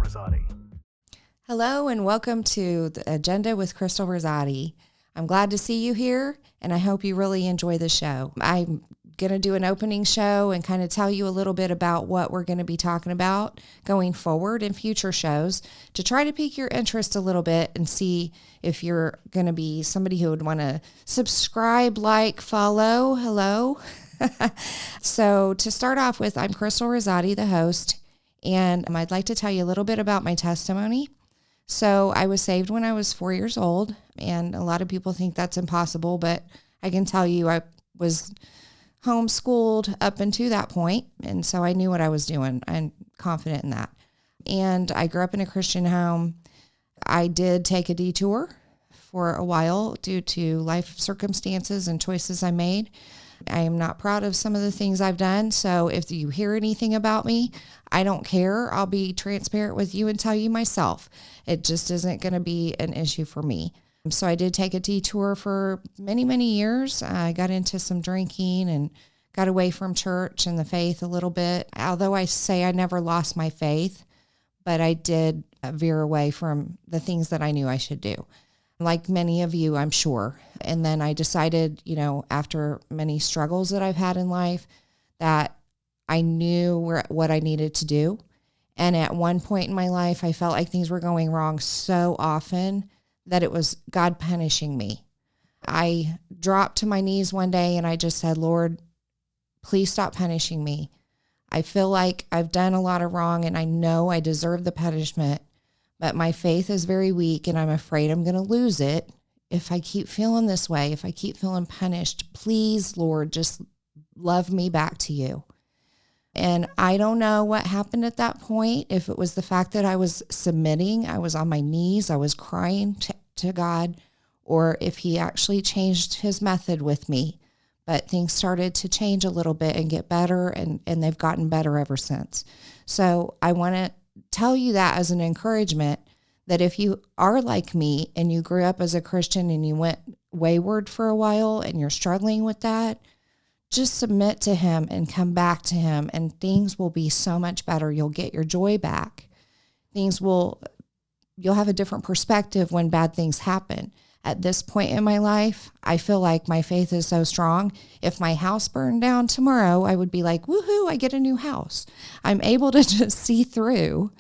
Risotti. Hello and welcome to the Agenda with Crystal Risotti. I'm glad to see you here and I hope you really enjoy the show. I'm going to do an opening show and kind of tell you a little bit about what we're going to be talking about going forward in future shows to try to pique your interest a little bit and see if you're going to be somebody who would want to subscribe, like, follow. Hello. So to start off with, I'm Crystal Risotti, the host, and I'd like to tell you a little bit about my testimony. So I was saved when I was 4 years old, and a lot of people think that's impossible, but I can tell you I was homeschooled up until that point, and so I knew what I was doing. I'm confident in that. And I grew up in a Christian home. I did take a detour for a while due to life circumstances and choices I made. I am not proud of some of the things I've done, so if you hear anything about me, I don't care. I'll be transparent with you and tell you myself. It just isn't going to be an issue for me. So I did take a detour for many, many years. I got into some drinking and got away from church and the faith a little bit. Although I say I never lost my faith, but I did veer away from the things that I knew I should do. Like many of you, I'm sure. And then I decided, after many struggles that I've had in life, that I knew what I needed to do. And at one point in my life, I felt like things were going wrong so often that it was God punishing me. I dropped to my knees one day and I just said, Lord, please stop punishing me. I feel like I've done a lot of wrong and I know I deserve the punishment, but my faith is very weak and I'm afraid I'm going to lose it if I keep feeling this way, if I keep feeling punished. Please, Lord, just love me back to you. And I don't know what happened at that point, if it was the fact that I was submitting, I was on my knees, I was crying to God, or if he actually changed his method with me. But things started to change a little bit and get better, and they've gotten better ever since. So I want to tell you that as an encouragement, that if you are like me and you grew up as a Christian and you went wayward for a while and you're struggling with that, just submit to him and come back to him and things will be so much better. You'll get your joy back. You'll have a different perspective when bad things happen. At this point in my life, I feel like my faith is so strong. If my house burned down tomorrow, I would be like, woohoo, I get a new house. I'm able to just see through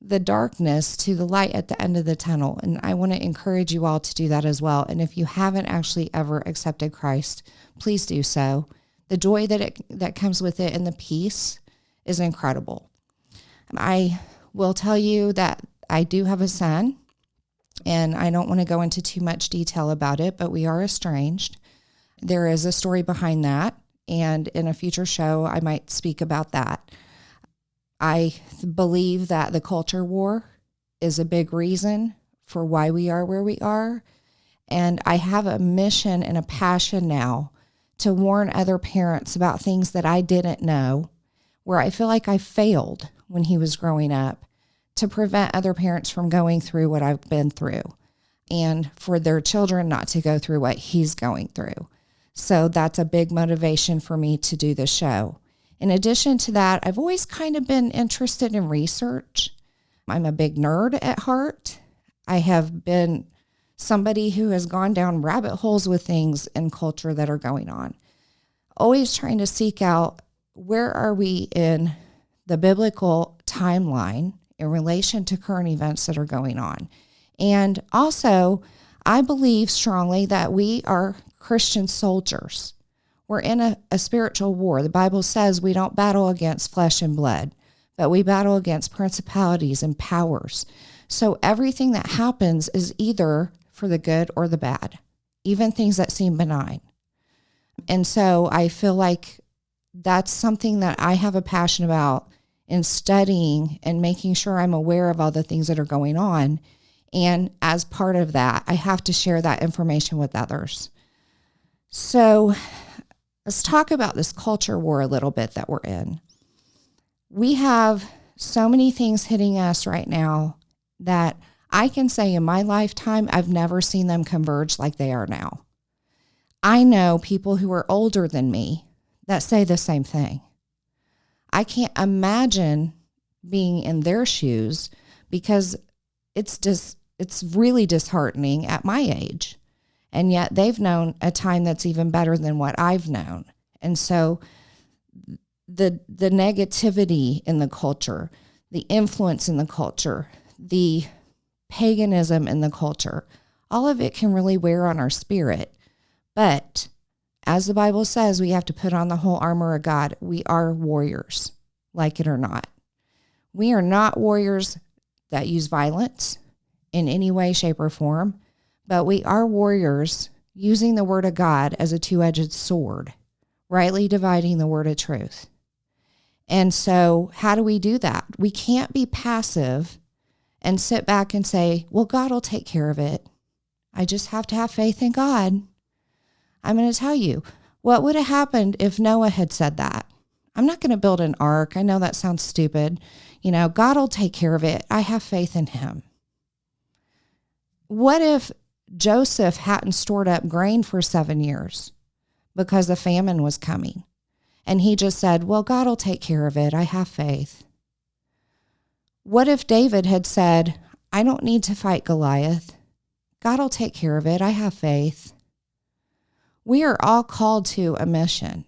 the darkness to the light at the end of the tunnel. And I want to encourage you all to do that as well. And if you haven't actually ever accepted Christ, please do so. The joy that comes with it and the peace is incredible. I will tell you that I do have a son, and I don't want to go into too much detail about it, but we are estranged. There is a story behind that, and in a future show, I might speak about that. I believe that the culture war is a big reason for why we are where we are, and I have a mission and a passion now to warn other parents about things that I didn't know, where I feel like I failed when he was growing up, to prevent other parents from going through what I've been through and for their children not to go through what he's going through. So that's a big motivation for me to do the show. In addition to that, I've always kind of been interested in research. I'm a big nerd at heart. I have been somebody who has gone down rabbit holes with things in culture that are going on. Always trying to seek out, where are we in the biblical timeline in relation to current events that are going on? And also, I believe strongly that we are Christian soldiers. We're in a spiritual war. The Bible says we don't battle against flesh and blood, but we battle against principalities and powers. So everything that happens is either for the good or the bad, even things that seem benign. And so I feel like that's something that I have a passion about in studying and making sure I'm aware of all the things that are going on. And as part of that, I have to share that information with others. So let's talk about this culture war a little bit that we're in. We have so many things hitting us right now that I can say in my lifetime, I've never seen them converge like they are now. I know people who are older than me that say the same thing. I can't imagine being in their shoes, because it's really disheartening at my age. And yet they've known a time that's even better than what I've known. And so the negativity in the culture, the influence in the culture, the paganism in the culture, all of it can really wear on our spirit. But as the Bible says, we have to put on the whole armor of God. We are warriors, like it or not. We are not warriors that use violence in any way, shape, or form, but we are warriors using the word of God as a two-edged sword, rightly dividing the word of truth. And so how do we do that? We can't be passive and sit back and say, well, God will take care of it. I just have to have faith in God. I'm going to tell you, what would have happened if Noah had said that? I'm not going to build an ark. I know that sounds stupid. God will take care of it. I have faith in him. What if Joseph hadn't stored up grain for 7 years because the famine was coming? And he just said, well, God will take care of it. I have faith. What if David had said, I don't need to fight Goliath. God will take care of it. I have faith. We are all called to a mission.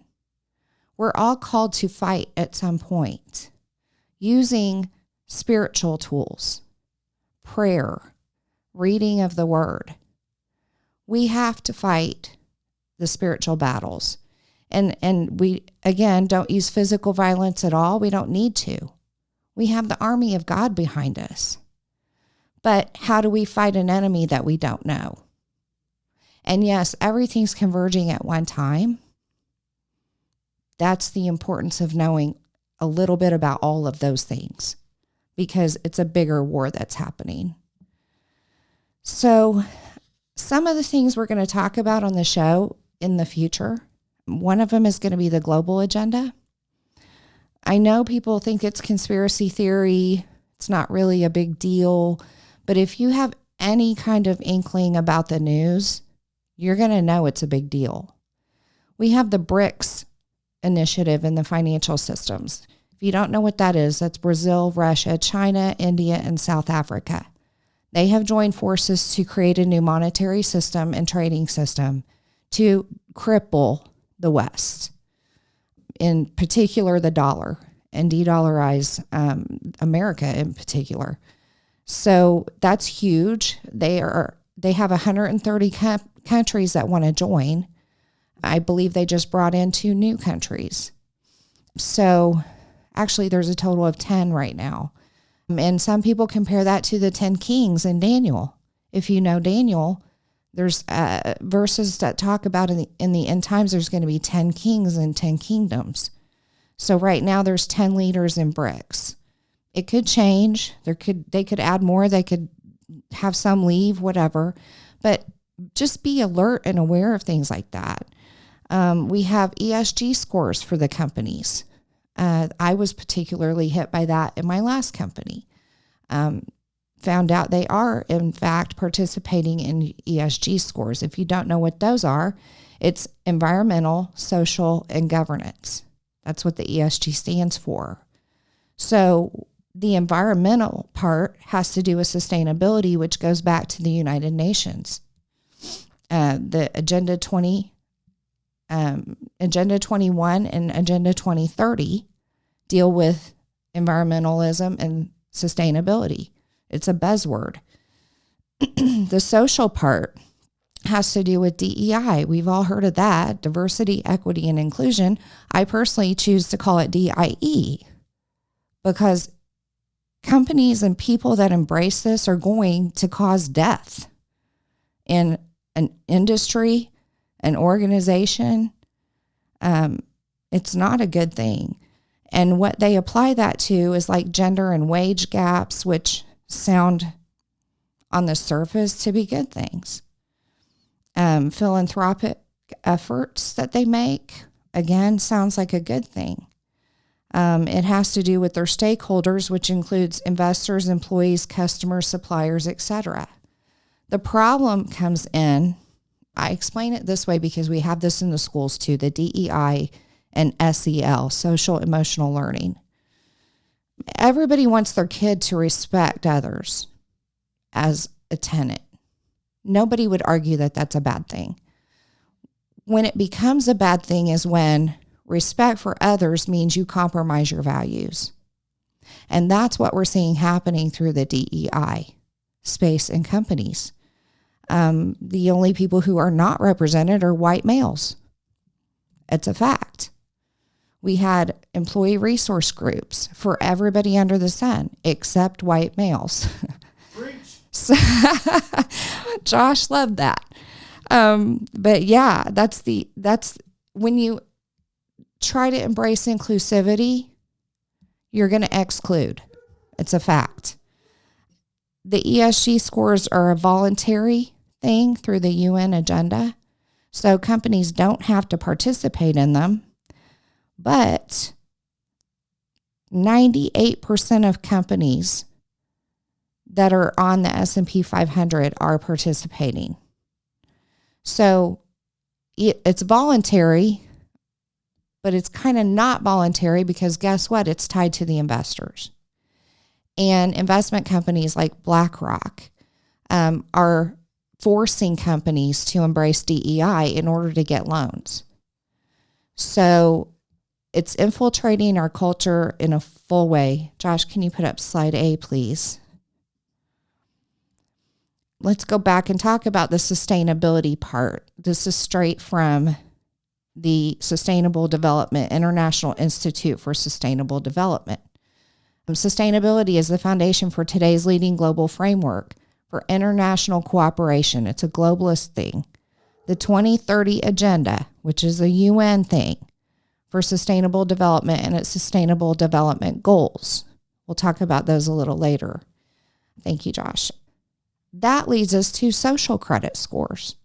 We're all called to fight at some point using spiritual tools, prayer, reading of the word. We have to fight the spiritual battles. And we, again, don't use physical violence at all. We don't need to. We have the army of God behind us. But how do we fight an enemy that we don't know? And yes, everything's converging at one time. That's the importance of knowing a little bit about all of those things, because it's a bigger war that's happening. So some of the things we're going to talk about on the show in the future, one of them is going to be the global agenda. I know people think it's conspiracy theory. It's not really a big deal. But if you have any kind of inkling about the news, you're going to know it's a big deal. We have the BRICS initiative in the financial systems. If you don't know what that is, that's Brazil, Russia, China, India, and South Africa. They have joined forces to create a new monetary system and trading system to cripple the West, in particular the dollar, and de-dollarize America in particular. So that's huge. They have 130 countries that want to join. I believe they just brought in 2 new countries. So actually there's a total of 10 right now. And some people compare that to the 10 kings in Daniel. If you know Daniel, there's verses that talk about in the end times, there's going to be 10 kings and 10 kingdoms. So right now there's 10 leaders in BRICS. It could change. They could add more. They could have some leave, whatever. But just be alert and aware of things like that. We have ESG scores for the companies. I was particularly hit by that in my last company. Found out they are, in fact, participating in ESG scores. If you don't know what those are, it's environmental, social, and governance. That's what the ESG stands for. So the environmental part has to do with sustainability, which goes back to the United Nations. The Agenda 21 and Agenda 2030 deal with environmentalism and sustainability. It's a buzzword. The social part has to do with DEI. We've all heard of that, diversity, equity, and inclusion. I personally choose to call it DIE because companies and people that embrace this are going to cause death in an industry, an organization. It's not a good thing. And what they apply that to is like gender and wage gaps, which sound on the surface to be good things. Philanthropic efforts that they make, again, sounds like a good thing. It has to do with their stakeholders, which includes investors, employees, customers, suppliers, etc. The problem comes in, I explain it this way because we have this in the schools too, the DEI and SEL, social emotional learning. Everybody wants their kid to respect others as a tenant. Nobody would argue that that's a bad thing. When it becomes a bad thing is when respect for others means you compromise your values. And that's what we're seeing happening through the DEI space and companies. The only people who are not represented are white males. It's a fact. We had employee resource groups for everybody under the sun except white males. So, Josh loved that. But yeah, that's when you try to embrace inclusivity, you're going to exclude. It's a fact. The ESG scores are a voluntary thing through the UN agenda. So companies don't have to participate in them. But 98% of companies that are on the S&P 500 are participating. So it's voluntary, but it's kind of not voluntary because guess what? It's tied to the investors. And investment companies like BlackRock are forcing companies to embrace DEI in order to get loans. So it's infiltrating our culture in a full way. Josh, can you put up slide A, please? Let's go back and talk about the sustainability part. This is straight from the Sustainable Development International Institute for Sustainable Development. Sustainability is the foundation for today's leading global framework for international cooperation. It's a globalist thing. The 2030 Agenda, which is a UN thing for sustainable development, and its sustainable development goals. We'll talk about those a little later. Thank you, Josh. That leads us to social credit scores.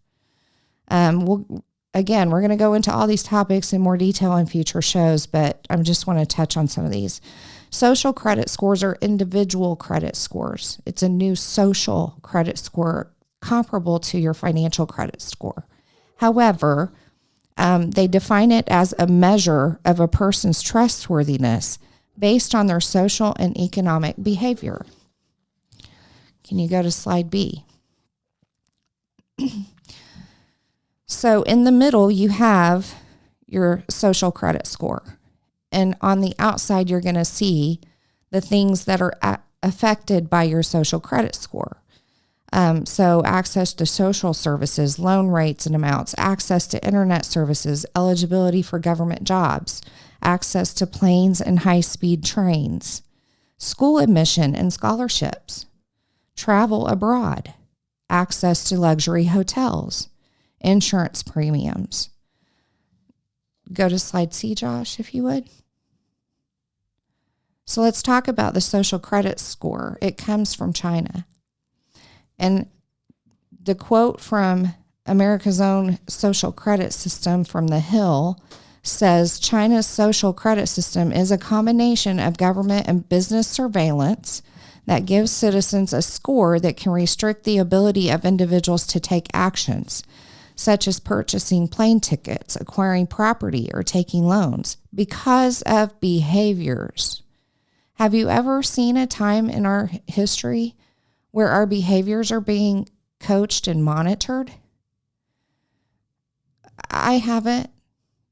We're going to go into all these topics in more detail in future shows, but I just want to touch on some of these. Social credit scores are individual credit scores. It's a new social credit score comparable to your financial credit score. However, they define it as a measure of a person's trustworthiness based on their social and economic behavior. Can you go to slide B? So in the middle, you have your social credit score. And on the outside, you're going to see the things that are affected by your social credit score. So access to social services, loan rates and amounts, access to internet services, eligibility for government jobs, access to planes and high-speed trains, school admission and scholarships, travel abroad, access to luxury hotels, insurance premiums. Go to slide C, Josh, if you would. So let's talk about the social credit score. It comes from China. And the quote from America's own social credit system from The Hill says, China's social credit system is a combination of government and business surveillance that gives citizens a score that can restrict the ability of individuals to take actions, such as purchasing plane tickets, acquiring property, or taking loans, because of behaviors. Have you ever seen a time in our history where our behaviors are being coached and monitored? I haven't.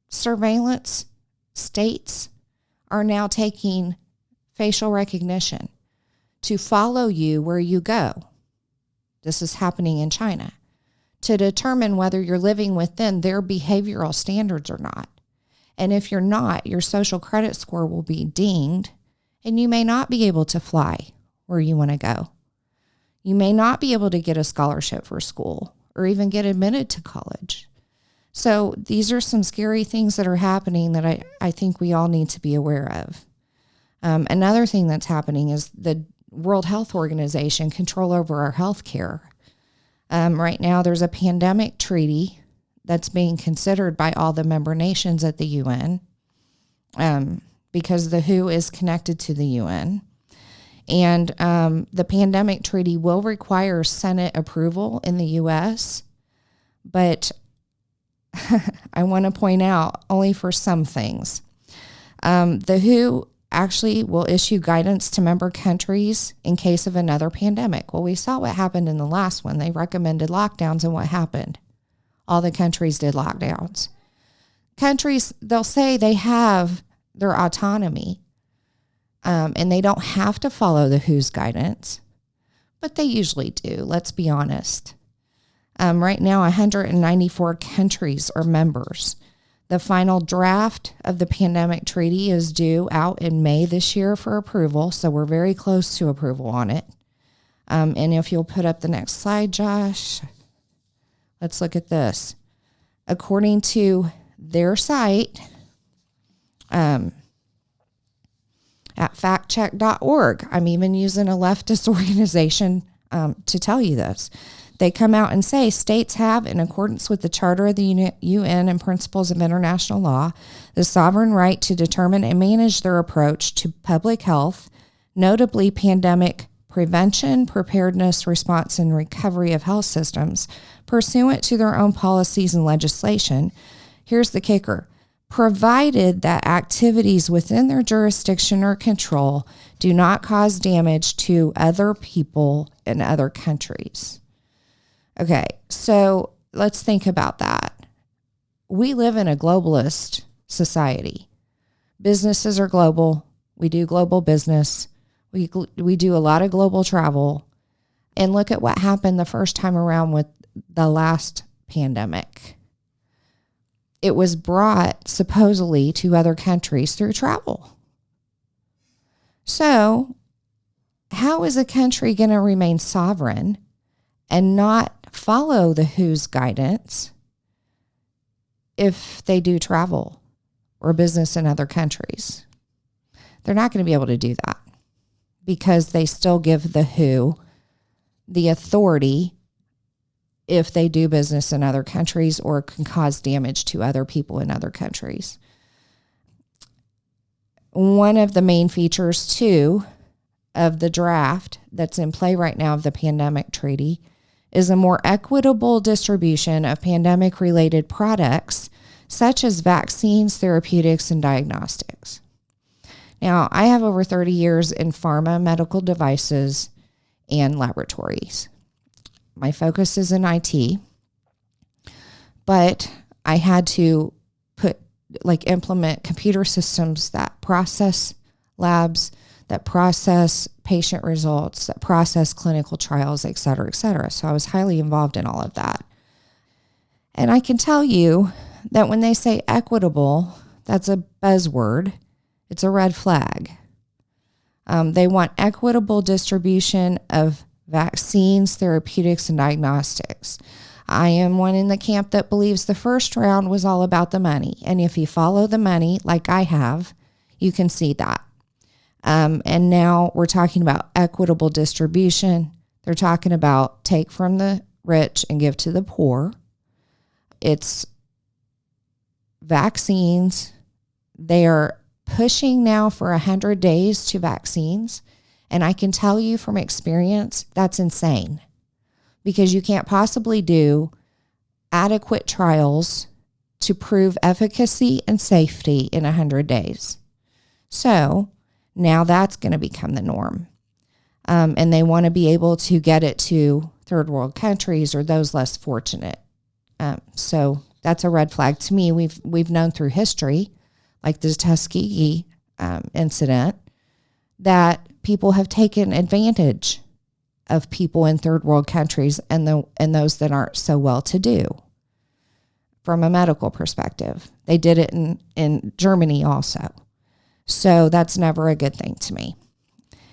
Surveillance states are now taking facial recognition to follow you where you go. This is happening in China, to determine whether you're living within their behavioral standards or not. And if you're not, your social credit score will be dinged, and you may not be able to fly where you want to go. You may not be able to get a scholarship for school or even get admitted to college. So these are some scary things that are happening that I think we all need to be aware of. Another thing that's happening is the World Health Organization control over our health care. Right now, there's a pandemic treaty that's being considered by all the member nations at the UN because the WHO is connected to the UN. And the pandemic treaty will require Senate approval in the U.S., but I want to point out only for some things. The WHO actually will issue guidance to member countries in case of another pandemic. Well, we saw what happened in the last one. They recommended lockdowns, and what happened? All the countries did lockdowns. Countries, they'll say they have their autonomy, and they don't have to follow the WHO's guidance, but they usually do, let's be honest. Right now, 194 countries are members. The final draft of the pandemic treaty is due out in May this year for approval, so we're very close to approval on it. And if you'll put up the next slide, Josh, let's look at this. According to their site, at factcheck.org, I'm even using a leftist organization to tell you this. They come out and say states have, in accordance with the Charter of the UN and principles of international law, the sovereign right to determine and manage their approach to public health, notably pandemic prevention, preparedness, response, and recovery of health systems, pursuant to their own policies and legislation. Here's the kicker. Provided that activities within their jurisdiction or control do not cause damage to other people in other countries. Okay, so let's think about that. We live in a globalist society. Businesses are global. We do global business. We do a lot of global travel. And look at what happened the first time around with the last pandemic. It was brought supposedly to other countries through travel. So how is a country going to remain sovereign and not follow the WHO's guidance if they do travel or business in other countries? They're not going to be able to do that because they still give the WHO the authority if they do business in other countries or can cause damage to other people in other countries. One of the main features, too, of the draft that's in play right now of the pandemic treaty is a more equitable distribution of pandemic-related products such as vaccines, therapeutics, and diagnostics. Now, I have over 30 years in pharma, medical devices, and laboratories. My focus is in IT, but I had to implement computer systems that process labs, that process patient results, that process clinical trials, et cetera, et cetera. So I was highly involved in all of that. And I can tell you that when they say equitable, that's a buzzword. It's a red flag. They want equitable distribution of vaccines, therapeutics, and diagnostics. I am one in the camp that believes the first round was all about the money. And if you follow the money, like I have, you can see that. And now we're talking about equitable distribution. They're talking about take from the rich and give to the poor. It's vaccines. They are pushing now for 100 days to vaccines. And I can tell you from experience, that's insane because you can't possibly do adequate trials to prove efficacy and safety in 100 days. So now that's going to become the norm. And they want to be able to get it to third world countries or those less fortunate. So that's a red flag to me. We've known through history, like the Tuskegee incident, that people have taken advantage of people in third world countries and those that aren't so well to do from a medical perspective. They did it in Germany also. So that's never a good thing to me.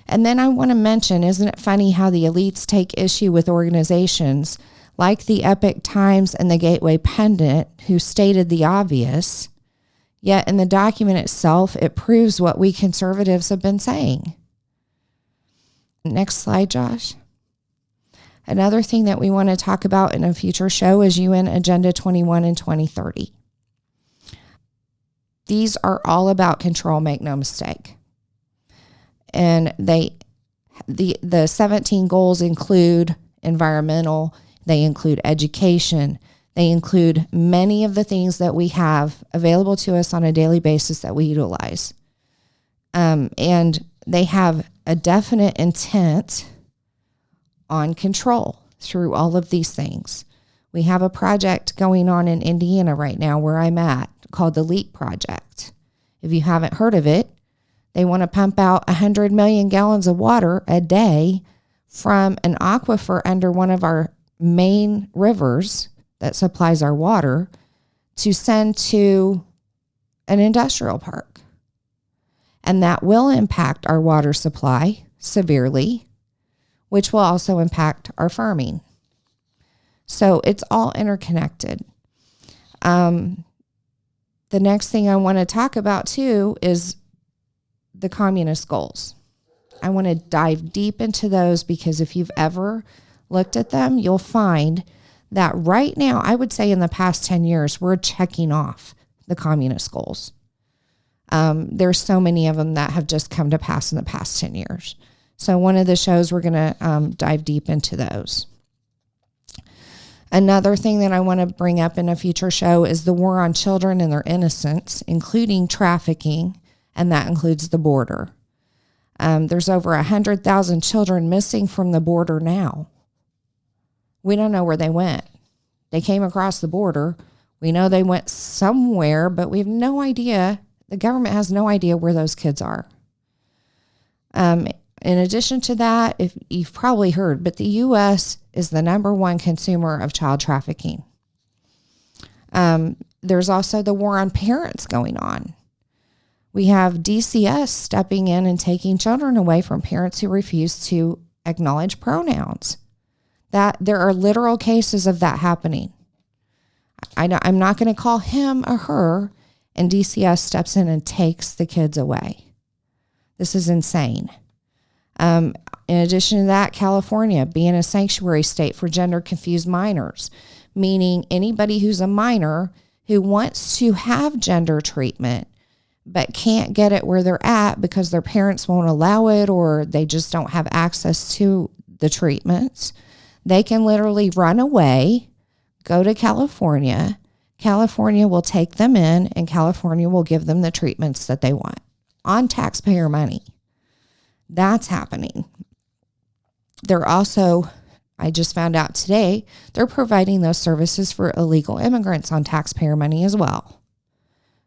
And then I want to mention, isn't it funny how the elites take issue with organizations like the Epoch Times and the Gateway Pundit, who stated the obvious, yet in the document itself, it proves what we conservatives have been saying. Next slide, Josh. Another thing that we want to talk about in a future show is UN Agenda 21 and 2030. These are all about control, make no mistake. And the 17 goals include environmental, they include education, they include many of the things that we have available to us on a daily basis that we utilize. And they have a definite intent on control through all of these things. We have a project going on in Indiana right now where I'm at called the LEAP Project. If you haven't heard of it, they want to pump out 100 million gallons of water a day from an aquifer under one of our main rivers that supplies our water to send to an industrial park. And that will impact our water supply severely, which will also impact our farming. So it's all interconnected. The next thing I want to talk about too is the communist goals. I want to dive deep into those because if you've ever looked at them, you'll find that right now, I would say in the past 10 years, we're checking off the communist goals. There's so many of them that have just come to pass in the past 10 years. So one of the shows, we're going to dive deep into those. Another thing that I want to bring up in a future show is the war on children and their innocence, including trafficking, and that includes the border. There's over 100,000 children missing from the border now. We don't know where they went. They came across the border. We know they went somewhere, but we have no idea. The government has no idea where those kids are. In addition to that, if you've probably heard, but the U.S. is the number one consumer of child trafficking. There's also the war on parents going on. We have DCS stepping in and taking children away from parents who refuse to acknowledge pronouns. That there are literal cases of that happening. I'm not going to call him or her, and DCS steps in and takes the kids away. This is insane. In addition to that, California being a sanctuary state for gender-confused minors, meaning anybody who's a minor who wants to have gender treatment but can't get it where they're at because their parents won't allow it or they just don't have access to the treatments. They can literally run away, go to California. California will take them in, and California will give them the treatments that they want on taxpayer money. That's happening. They're also, I just found out today, they're providing those services for illegal immigrants on taxpayer money as well.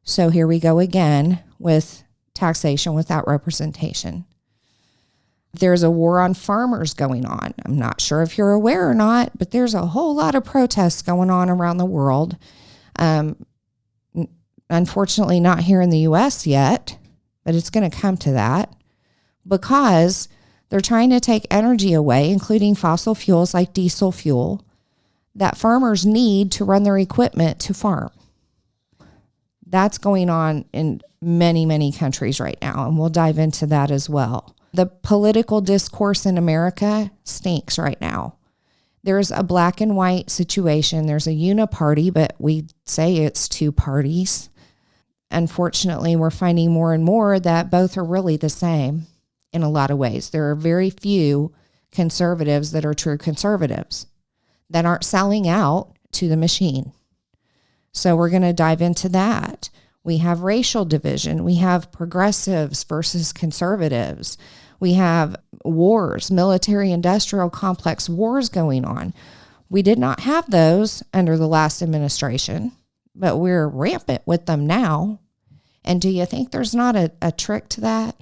So here we go again with taxation without representation. There's a war on farmers going on. I'm not sure if you're aware or not, but there's a whole lot of protests going on around the world. Unfortunately, not here in the U.S. yet, but it's going to come to that because they're trying to take energy away, including fossil fuels like diesel fuel, that farmers need to run their equipment to farm. That's going on in many, many countries right now, and we'll dive into that as well. The political discourse in America stinks right now. There's a black and white situation. There's a uniparty, but we say it's two parties. Unfortunately, we're finding more and more that both are really the same in a lot of ways. There are very few conservatives that are true conservatives that aren't selling out to the machine. So we're going to dive into that. We have racial division. We have progressives versus conservatives. We have wars, military-industrial complex wars going on. We did not have those under the last administration, but we're rampant with them now. And do you think there's not a trick to that?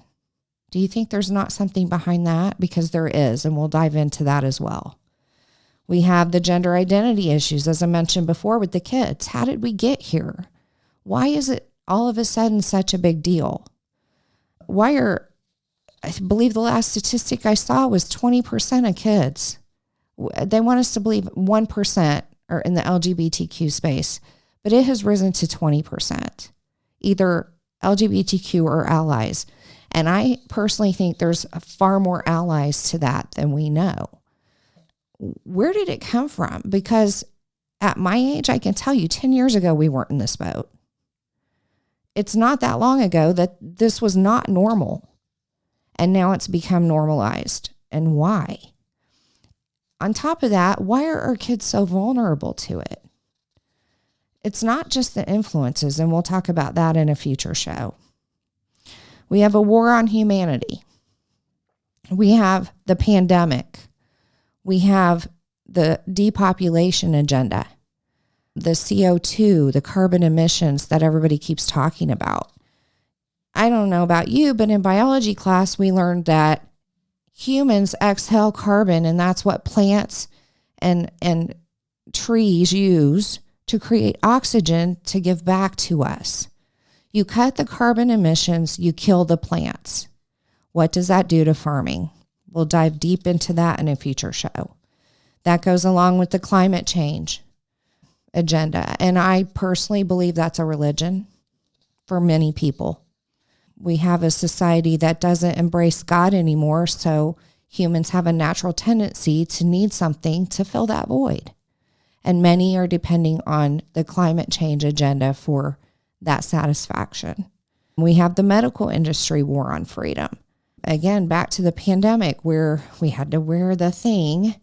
Do you think there's not something behind that? Because there is, and we'll dive into that as well. We have the gender identity issues, as I mentioned before, with the kids. How did we get here? Why is it all of a sudden such a big deal? I believe the last statistic I saw was 20% of kids. They want us to believe 1% are in the LGBTQ space, but it has risen to 20%, either LGBTQ or allies. And I personally think there's far more allies to that than we know. Where did it come from? Because at my age, I can tell you 10 years ago, we weren't in this boat. It's not that long ago that this was not normal. And now it's become normalized. And why? On top of that, why are our kids so vulnerable to it? It's not just the influences, and we'll talk about that in a future show. We have a war on humanity. We have the pandemic. We have the depopulation agenda, the CO2, the carbon emissions that everybody keeps talking about. I don't know about you, but in biology class, we learned that humans exhale carbon, and that's what plants and trees use to create oxygen to give back to us. You cut the carbon emissions, you kill the plants. What does that do to farming? We'll dive deep into that in a future show. That goes along with the climate change agenda. And I personally believe that's a religion for many people. We have a society that doesn't embrace God anymore, so humans have a natural tendency to need something to fill that void. And many are depending on the climate change agenda for that satisfaction. We have the medical industry war on freedom. Again, back to the pandemic where we had to wear the thing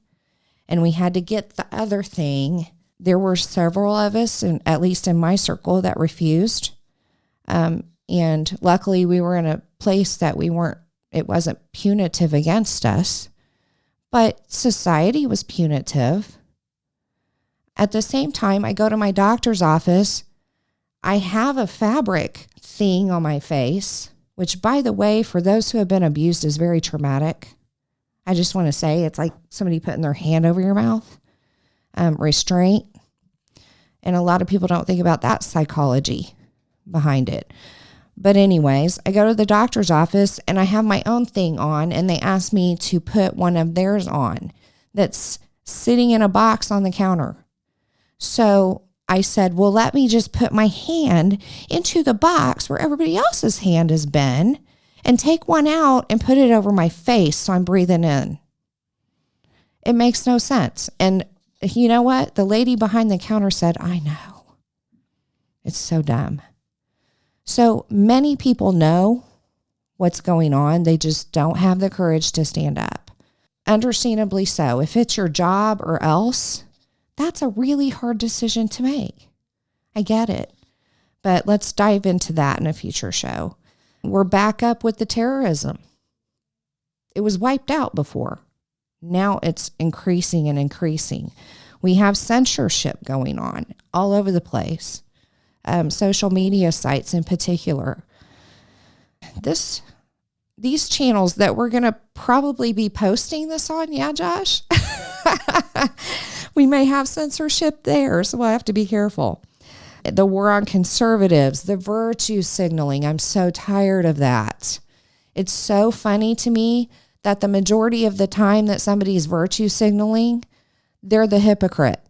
and we had to get the other thing. There were several of us, and at least in my circle, that refused. And luckily we were in a place that it wasn't punitive against us, but society was punitive. At the same time, I go to my doctor's office. I have a fabric thing on my face, which, by the way, for those who have been abused is very traumatic. I just want to say it's like somebody putting their hand over your mouth, restraint. And a lot of people don't think about that psychology behind it. But anyways, I go to the doctor's office and I have my own thing on, and they ask me to put one of theirs on that's sitting in a box on the counter. So I said, well, let me just put my hand into the box where everybody else's hand has been and take one out and put it over my face so I'm breathing in. It makes no sense. And you know what? The lady behind the counter said, I know. It's so dumb. So many people know what's going on. They just don't have the courage to stand up. Understandably so. If it's your job or else, that's a really hard decision to make. I get it. But let's dive into that in a future show. We're back up with the terrorism. It was wiped out before. Now it's increasing and increasing. We have censorship going on all over the place. Social media sites in particular. These channels that we're going to probably be posting this on, yeah, Josh? We may have censorship there, so we'll have to be careful. The war on conservatives, the virtue signaling, I'm so tired of that. It's so funny to me that the majority of the time that somebody's virtue signaling, they're the hypocrite.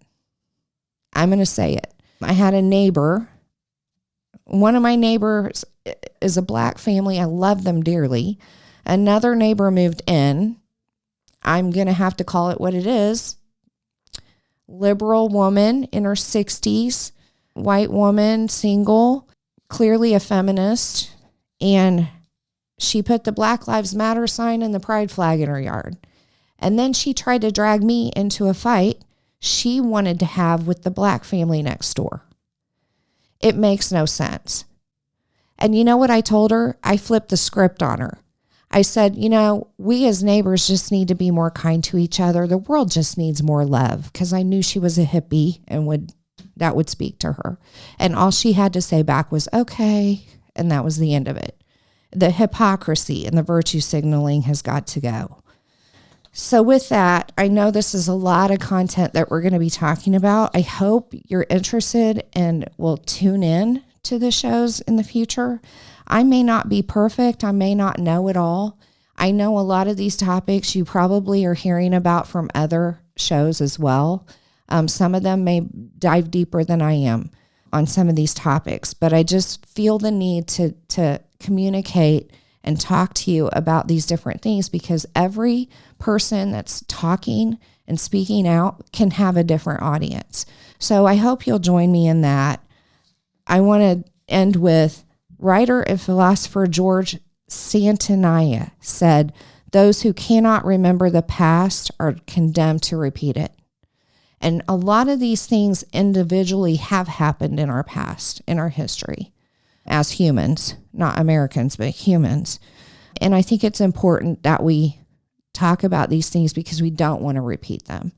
I'm going to say it. I had a neighbor. One of my neighbors is a black family. I love them dearly. Another neighbor moved in. I'm going to have to call it what it is. Liberal woman in her 60s, white woman, single, clearly a feminist. And she put the Black Lives Matter sign and the pride flag in her yard. And then she tried to drag me into a fight she wanted to have with the black family next door. It makes no sense. And you know what I told her? I flipped the script on her. I said, we as neighbors just need to be more kind to each other. The world just needs more love, because I knew she was a hippie and that would speak to her. And all she had to say back was, okay. And that was the end of it. The hypocrisy and the virtue signaling has got to go. So with that, I know this is a lot of content that we're going to be talking about. I hope you're interested and will tune in to the shows in the future. I may not be perfect. I may not know it all. I know a lot of these topics you probably are hearing about from other shows as well. Some of them may dive deeper than I am on some of these topics, but I just feel the need to communicate and talk to you about these different things, because every person that's talking and speaking out can have a different audience. So I hope you'll join me in that. I want to end with writer and philosopher George Santayana said, "Those who cannot remember the past are condemned to repeat it." And a lot of these things individually have happened in our past, in our history. as humans, not Americans, but humans. And I think it's important that we talk about these things because we don't want to repeat them.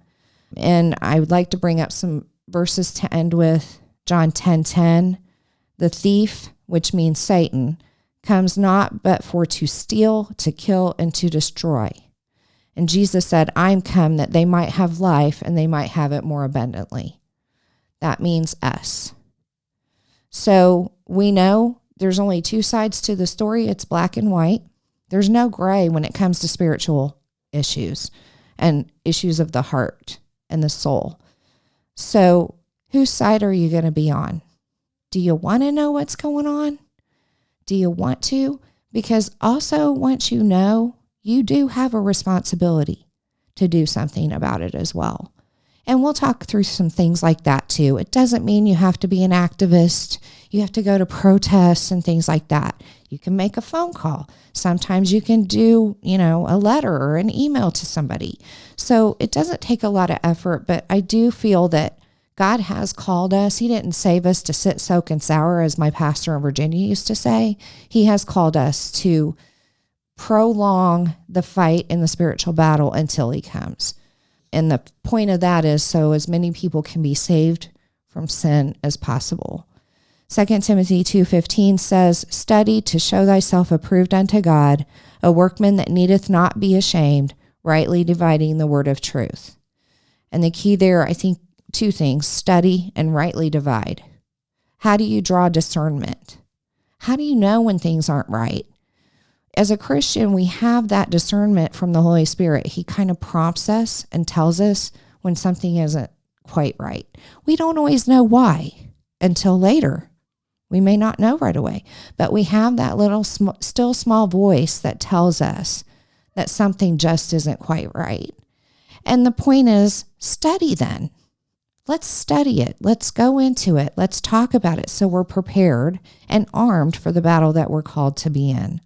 And I would like to bring up some verses to end with. John 10:10, the thief, which means Satan, comes not but for to steal, to kill, and to destroy. And Jesus said, I'm come that they might have life and they might have it more abundantly. That means us. So we know there's only two sides to the story. It's black and white. There's no gray when it comes to spiritual issues and issues of the heart and the soul. So whose side are you going to be on? Do you want to know what's going on? Do you want to? Because also once you know, you do have a responsibility to do something about it as well. And we'll talk through some things like that too. It doesn't mean you have to be an activist. You have to go to protests and things like that. You can make a phone call. Sometimes you can do, a letter or an email to somebody. So it doesn't take a lot of effort, but I do feel that God has called us. He didn't save us to sit, soak, and sour, as my pastor in Virginia used to say. He has called us to prolong the fight in the spiritual battle until he comes. And the point of that is so as many people can be saved from sin as possible. 2 Timothy 2:15 says, study to show thyself approved unto God, a workman that needeth not be ashamed, rightly dividing the word of truth. And the key there, I think, two things, study and rightly divide. How do you draw discernment? How do you know when things aren't right? As a Christian, we have that discernment from the Holy Spirit. He kind of prompts us and tells us when something isn't quite right. We don't always know why until later. We may not know right away, but we have that little still small voice that tells us that something just isn't quite right. And the point is, study then. Let's study it. Let's go into it. Let's talk about it so we're prepared and armed for the battle that we're called to be in.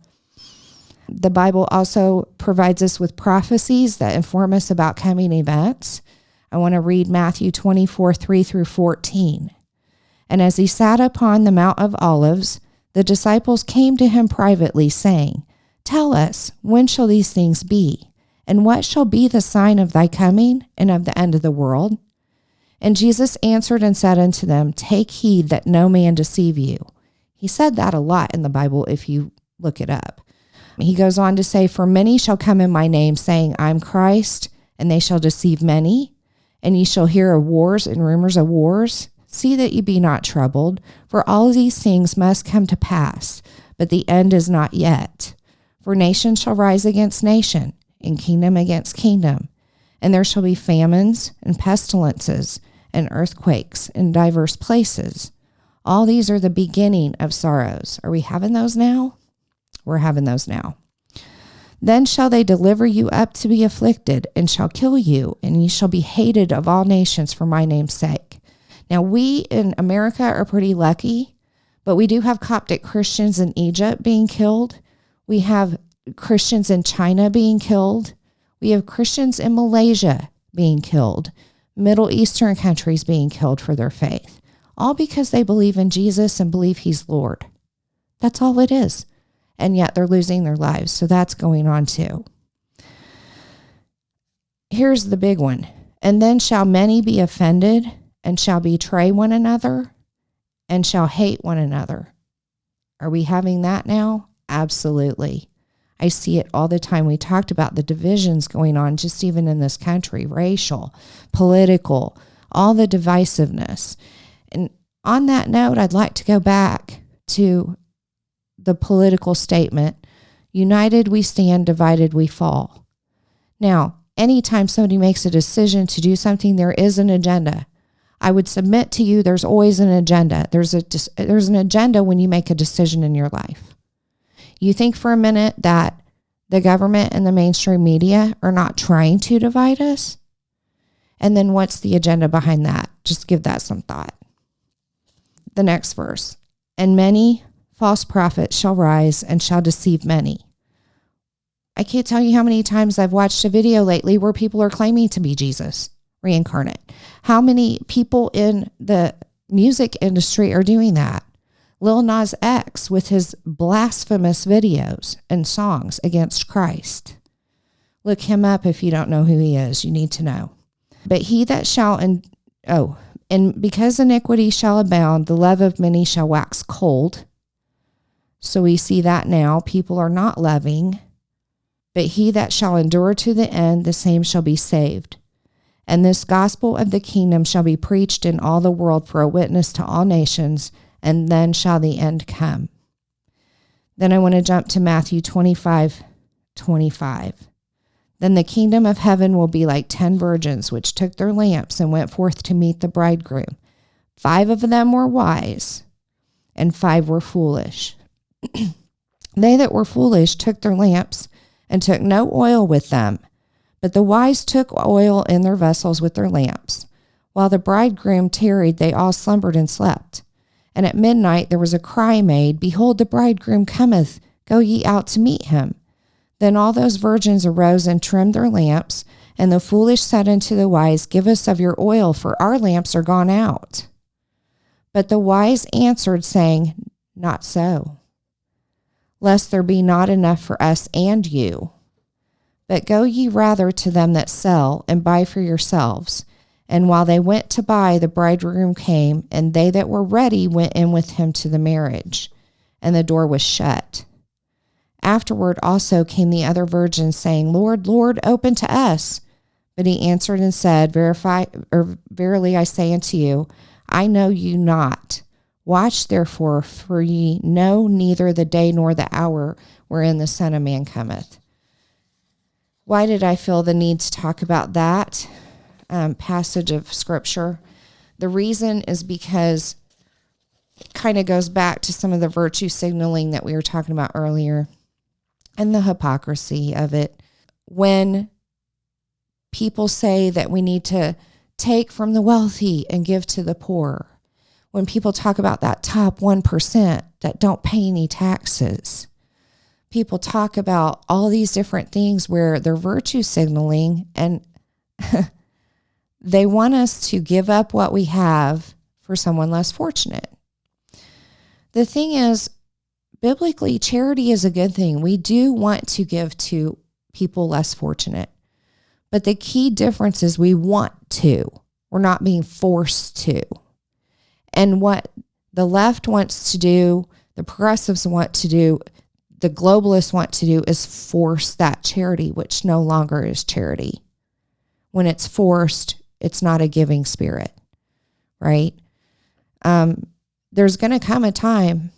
The Bible also provides us with prophecies that inform us about coming events. I want to read Matthew 24:3-14. And as he sat upon the Mount of Olives, the disciples came to him privately, saying, tell us, when shall these things be? And what shall be the sign of thy coming and of the end of the world? And Jesus answered and said unto them, take heed that no man deceive you. He said that a lot in the Bible if you look it up. He goes on to say, for many shall come in my name, saying, I'm Christ, and they shall deceive many. And ye shall hear of wars and rumors of wars. See that ye be not troubled, for all these things must come to pass, but the end is not yet. For nation shall rise against nation, and kingdom against kingdom. And there shall be famines and pestilences and earthquakes in diverse places. All these are the beginning of sorrows. Are we having those now? We're having those now. Then shall they deliver you up to be afflicted, and shall kill you, and ye shall be hated of all nations for my name's sake. Now, we in America are pretty lucky, but we do have Coptic Christians in Egypt being killed. We have Christians in China being killed. We have Christians in Malaysia being killed. Middle Eastern countries being killed for their faith. All because they believe in Jesus and believe he's Lord. That's all it is. And yet they're losing their lives. So that's going on too. Here's the big one. And then shall many be offended, and shall betray one another, and shall hate one another. Are we having that now? Absolutely. I see it all the time. We talked about the divisions going on just even in this country, racial, political, all the divisiveness. And on that note, I'd like to go back to the political statement, united we stand, divided we fall. Now, anytime somebody makes a decision to do something, there is an agenda. I would submit to you there's always an agenda. There's an agenda when you make a decision in your life. You think for a minute that the government and the mainstream media are not trying to divide us? And then what's the agenda behind that? Just give that some thought. The next verse. And many false prophets shall rise and shall deceive many. I can't tell you how many times I've watched a video lately where people are claiming to be Jesus reincarnate. How many people in the music industry are doing that? Lil Nas X with his blasphemous videos and songs against Christ. Look him up if you don't know who he is. You need to know. But he that shall, and because iniquity shall abound, the love of many shall wax cold. So we see that now. People are not loving. But he that shall endure to the end, the same shall be saved. And this gospel of the kingdom shall be preached in all the world for a witness to all nations, and then shall the end come. Then I want to jump to Matthew 25:25. Then the kingdom of heaven will be like 10 virgins, which took their lamps and went forth to meet the bridegroom. 5 of them were wise, and 5 were foolish. They that were foolish took their lamps, and took no oil with them. But the wise took oil in their vessels with their lamps. While the bridegroom tarried, they all slumbered and slept. And at midnight there was a cry made, Behold, the bridegroom cometh, go ye out to meet him. Then all those virgins arose and trimmed their lamps. And the foolish said unto the wise, Give us of your oil, for our lamps are gone out. But the wise answered, saying, Not so, lest there be not enough for us and you. But go ye rather to them that sell, and buy for yourselves. And while they went to buy, the bridegroom came, and they that were ready went in with him to the marriage, and the door was shut. Afterward also came the other virgins, saying, Lord, Lord, open to us. But he answered and said, Verily I say unto you, I know you not. Watch therefore, for ye know neither the day nor the hour wherein the Son of Man cometh. Why did I feel the need to talk about that passage of Scripture? The reason is because it kind of goes back to some of the virtue signaling that we were talking about earlier and the hypocrisy of it. When people say that we need to take from the wealthy and give to the poor, when people talk about that top 1% that don't pay any taxes, people talk about all these different things where they're virtue signaling, and they want us to give up what we have for someone less fortunate. The thing is, biblically, charity is a good thing. We do want to give to people less fortunate. But the key difference is we want to. We're not being forced to. And what the left wants to do, the progressives want to do, the globalists want to do is force that charity, which no longer is charity. When it's forced, it's not a giving spirit, right? There's going to come a time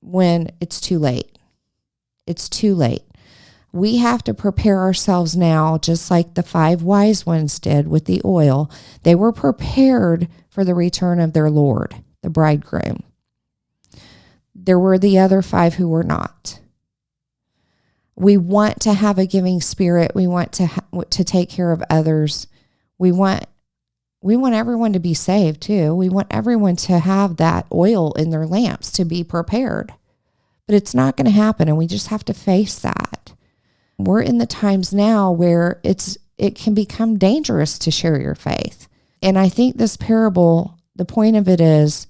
when it's too late. It's too late. We have to prepare ourselves now, just like the 5 wise ones did with the oil. They were prepared for the return of their Lord, the bridegroom. There were the other 5 who were not. We want to have a giving spirit. We want to take care of others. We want everyone to be saved too. We want everyone to have that oil in their lamps to be prepared. But it's not going to happen, and we just have to face that. We're in the times now where it can become dangerous to share your faith. And I think this parable, the point of it is,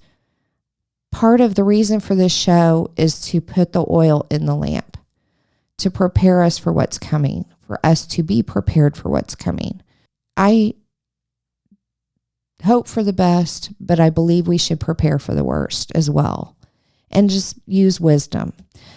part of the reason for this show is to put the oil in the lamp, to prepare us for what's coming, for us to be prepared for what's coming. I hope for the best, but I believe we should prepare for the worst as well, and just use wisdom.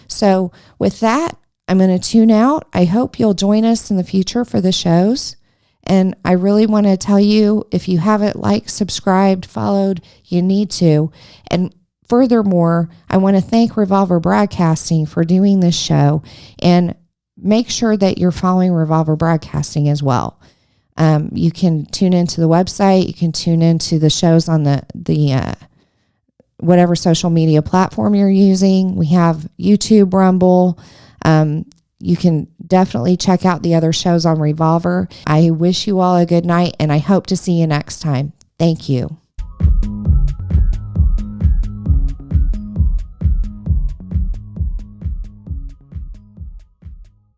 So with that, I'm going to tune out. I hope you'll join us in the future for the shows. And I really want to tell you, if you haven't liked, subscribed, followed, you need to. And furthermore, I want to thank Revolver Broadcasting for doing this show, and make sure that you're following Revolver Broadcasting as well. You can tune into the website. You can tune into the shows on the whatever social media platform you're using. We have YouTube, Rumble. You can definitely check out the other shows on Revolver. I wish you all a good night, and I hope to see you next time. Thank you.